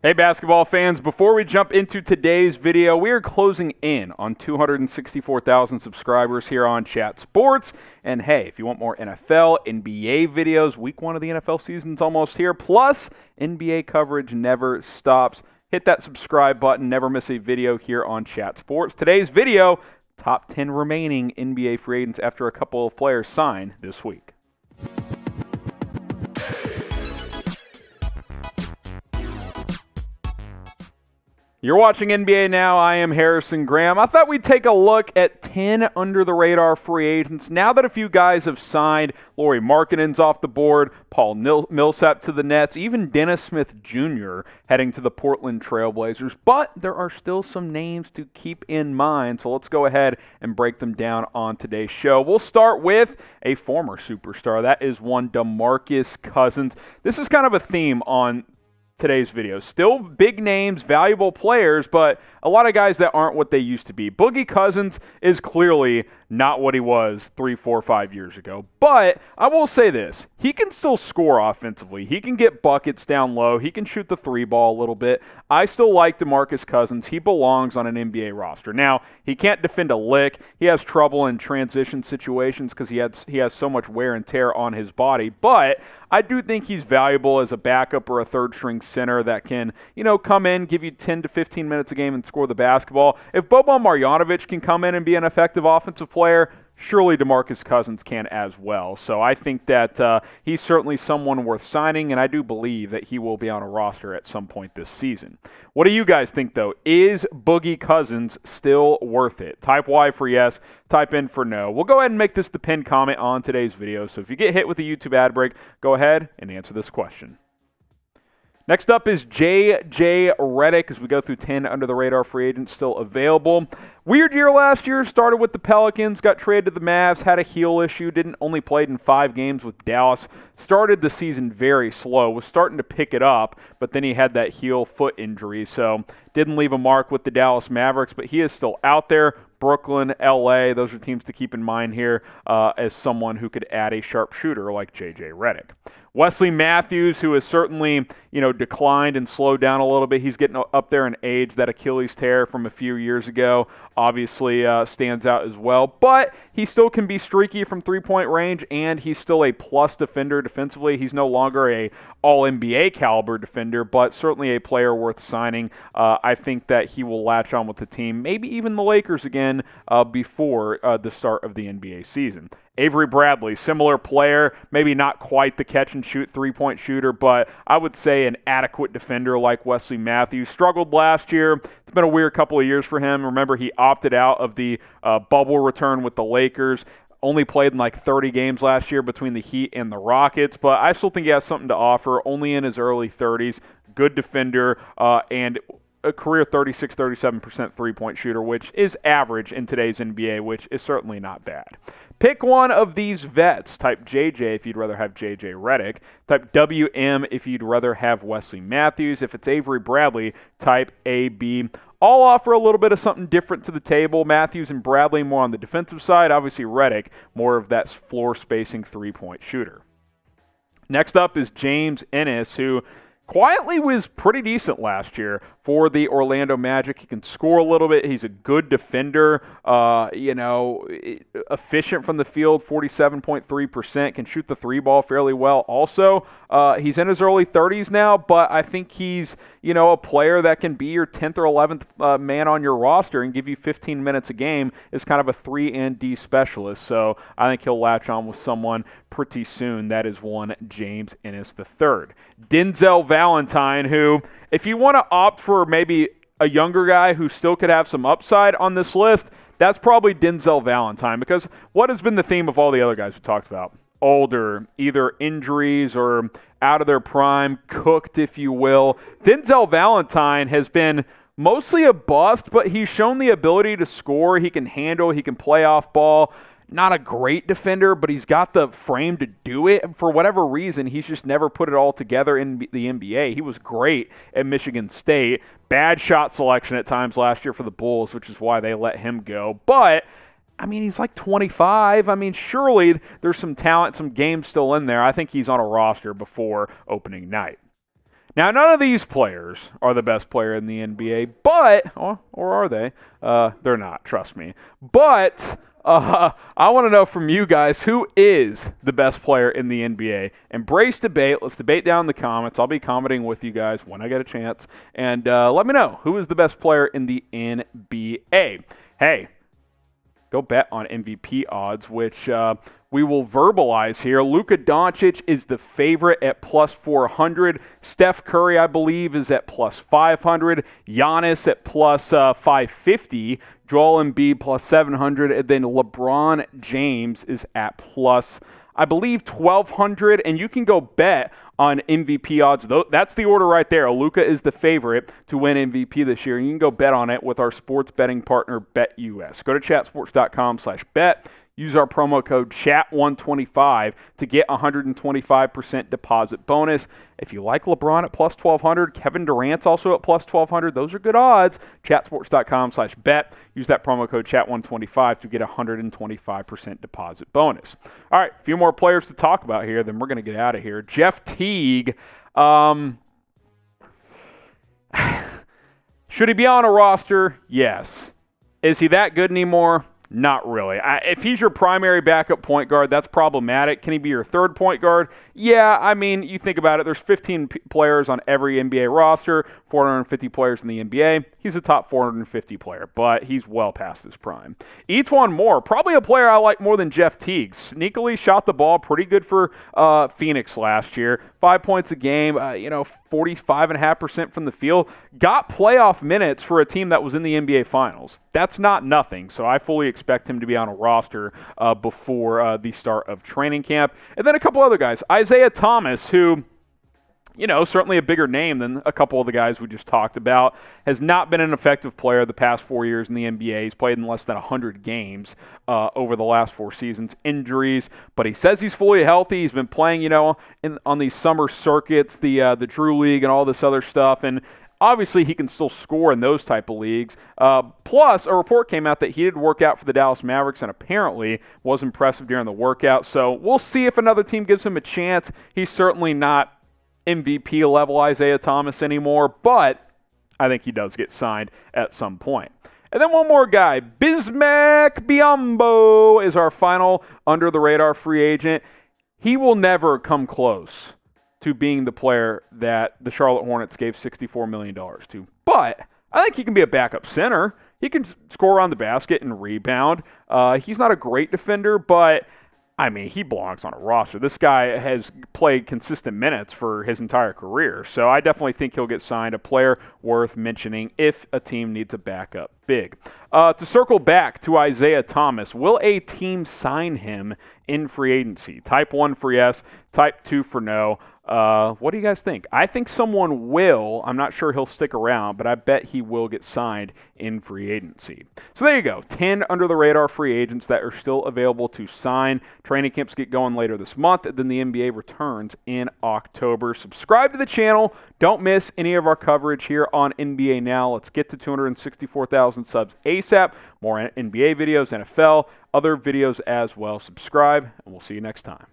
Hey basketball fans, before we jump into today's video, we are closing in on 264,000 subscribers here on Chat Sports. And hey, if you want more NFL, NBA videos, week 1 of the NFL season's almost here, plus NBA coverage never stops. Hit that subscribe button, never miss a video here on Chat Sports. Today's video, top 10 remaining NBA free agents after a couple of players sign this week. You're watching NBA Now. I am Harrison Graham. I thought we'd take a look at 10 under-the-radar free agents. Now that a few guys have signed, Lauri Markkanen's off the board, Paul Millsap to the Nets, even Dennis Smith Jr. heading to the Portland Trail Blazers. But there are still some names to keep in mind, so let's go ahead and break them down on today's show. We'll start with a former superstar. That is one DeMarcus Cousins. This is kind of a theme on today's video. Still big names, valuable players, but a lot of guys that aren't what they used to be. Boogie Cousins is clearly not what he was 3, 4, 5 years ago. But I will say this, he can still score offensively. He can get buckets down low. He can shoot the three ball a little bit. I still like DeMarcus Cousins. He belongs on an NBA roster. Now, he can't defend a lick. He has trouble in transition situations because he has so much wear and tear on his body. But I do think he's valuable as a backup or a third-string center that can, come in, give you 10 to 15 minutes a game and score the basketball. If Boban Marjanovic can come in and be an effective offensive player, surely DeMarcus Cousins can as well. So I think that he's certainly someone worth signing, and I do believe that he will be on a roster at some point this season. What do you guys think, though? Is Boogie Cousins still worth it? Type Y for yes, type in for no. We'll go ahead and make this the pinned comment on today's video. So if you get hit with a YouTube ad break, go ahead and answer this question. Next up is JJ Redick as we go through 10 under-the-radar free agents still available. Weird year last year, started with the Pelicans, got traded to the Mavs, had a heel issue, only played in 5 games with Dallas. Started the season very slow, was starting to pick it up, but then he had that heel foot injury, so didn't leave a mark with the Dallas Mavericks, but he is still out there. Brooklyn, LA, those are teams to keep in mind here as someone who could add a sharpshooter like JJ Redick. Wesley Matthews, who has certainly, declined and slowed down a little bit. He's getting up there in age. That Achilles tear from a few years ago obviously stands out as well. But he still can be streaky from three-point range, and he's still a plus defender defensively. He's no longer a all-NBA caliber defender, but certainly a player worth signing. I think that he will latch on with the team, maybe even the Lakers again before the start of the NBA season. Avery Bradley, similar player, maybe not quite the catch-and-shoot three-point shooter, but I would say an adequate defender like Wesley Matthews. Struggled last year. It's been a weird couple of years for him. Remember, he opted out of the bubble return with the Lakers. Only played in like 30 games last year between the Heat and the Rockets, but I still think he has something to offer, only in his early 30s. Good defender, and a career 36-37% three-point shooter, which is average in today's NBA, which is certainly not bad. Pick one of these vets. Type JJ if you'd rather have JJ Redick. Type WM if you'd rather have Wesley Matthews. If it's Avery Bradley, type AB. All offer a little bit of something different to the table. Matthews and Bradley more on the defensive side. Obviously Redick more of that floor spacing three-point shooter. Next up is James Ennis, who quietly was pretty decent last year for the Orlando Magic. He can score a little bit. He's a good defender, efficient from the field, 47.3%, can shoot the three ball fairly well. Also, he's in his early 30s now, but I think he's, a player that can be your 10th or 11th man on your roster and give you 15 minutes a game as kind of a 3-and-D specialist. So I think he'll latch on with someone pretty soon. That is one James Ennis III. Denzel Valentine, who, if you want to opt for maybe a younger guy who still could have some upside on this list, that's probably Denzel Valentine, because what has been the theme of all the other guys we talked about? Older, either injuries or out of their prime, cooked, if you will. Denzel Valentine has been mostly a bust, but he's shown the ability to score. He can handle, he can play off ball. Not a great defender, but he's got the frame to do it. For whatever reason, he's just never put it all together in the NBA. He was great at Michigan State. Bad shot selection at times last year for the Bulls, which is why they let him go. But he's like 25. Surely there's some talent, some game still in there. I think he's on a roster before opening night. Now, none of these players are the best player in the NBA, but, or are they? They're not, trust me. But I want to know from you guys, who is the best player in the NBA? Embrace debate. Let's debate down in the comments. I'll be commenting with you guys when I get a chance. And let me know, who is the best player in the NBA? Hey, go bet on MVP odds, which we will verbalize here. Luka Doncic is the favorite at plus 400. Steph Curry, I believe, is at plus 500. Giannis at plus 550. Joel Embiid plus 700. And then LeBron James is at plus, I believe, 1,200. And you can go bet on MVP odds. That's the order right there. Luka is the favorite to win MVP this year. You can go bet on it with our sports betting partner, BetUS. Go to chatsports.com/bet. Use our promo code CHAT125 to get 125% deposit bonus. If you like LeBron at plus 1,200, Kevin Durant's also at plus 1,200. Those are good odds. Chatsports.com/bet. Use that promo code CHAT125 to get 125% deposit bonus. All right, a few more players to talk about here, then we're going to get out of here. Jeff Teague. Should he be on a roster? Yes. Is he that good anymore? Not really. If he's your primary backup point guard, that's problematic. Can he be your third point guard? Yeah, I mean, you think about it. There's 15 players on every NBA roster, 450 players in the NBA. He's a top 450 player, but he's well past his prime. Etuan Moore, probably a player I like more than Jeff Teague. Sneakily shot the ball pretty good for Phoenix last year. 5 points a game, 45.5% from the field. Got playoff minutes for a team that was in the NBA Finals. That's not nothing, so I fully expect him to be on a roster before the start of training camp. And then a couple other guys. Isaiah Thomas, who, certainly a bigger name than a couple of the guys we just talked about, has not been an effective player the past 4 years in the NBA. He's played in less than 100 games over the last 4 seasons. Injuries, but he says he's fully healthy. He's been playing, on these summer circuits, the Drew League and all this other stuff, and obviously, he can still score in those type of leagues. Plus, a report came out that he did work out for the Dallas Mavericks and apparently was impressive during the workout. So we'll see if another team gives him a chance. He's certainly not MVP level Isaiah Thomas anymore, but I think he does get signed at some point. And then one more guy, Bismack Biyombo is our final under-the-radar free agent. He will never come close to being the player that the Charlotte Hornets gave $64 million to. But I think he can be a backup center. He can score around the basket and rebound. He's not a great defender, but he belongs on a roster. This guy has played consistent minutes for his entire career, so I definitely think he'll get signed, a player worth mentioning if a team needs a backup big. To circle back to Isaiah Thomas, will a team sign him in free agency? Type 1 for yes, type 2 for no. What do you guys think? I think someone will. I'm not sure he'll stick around, but I bet he will get signed in free agency. So there you go. 10 under-the-radar free agents that are still available to sign. Training camps get going later this month, and then the NBA returns in October. Subscribe to the channel. Don't miss any of our coverage here on NBA Now. Let's get to 264,000 subs ASAP. More NBA videos, NFL, other videos as well. Subscribe, and we'll see you next time.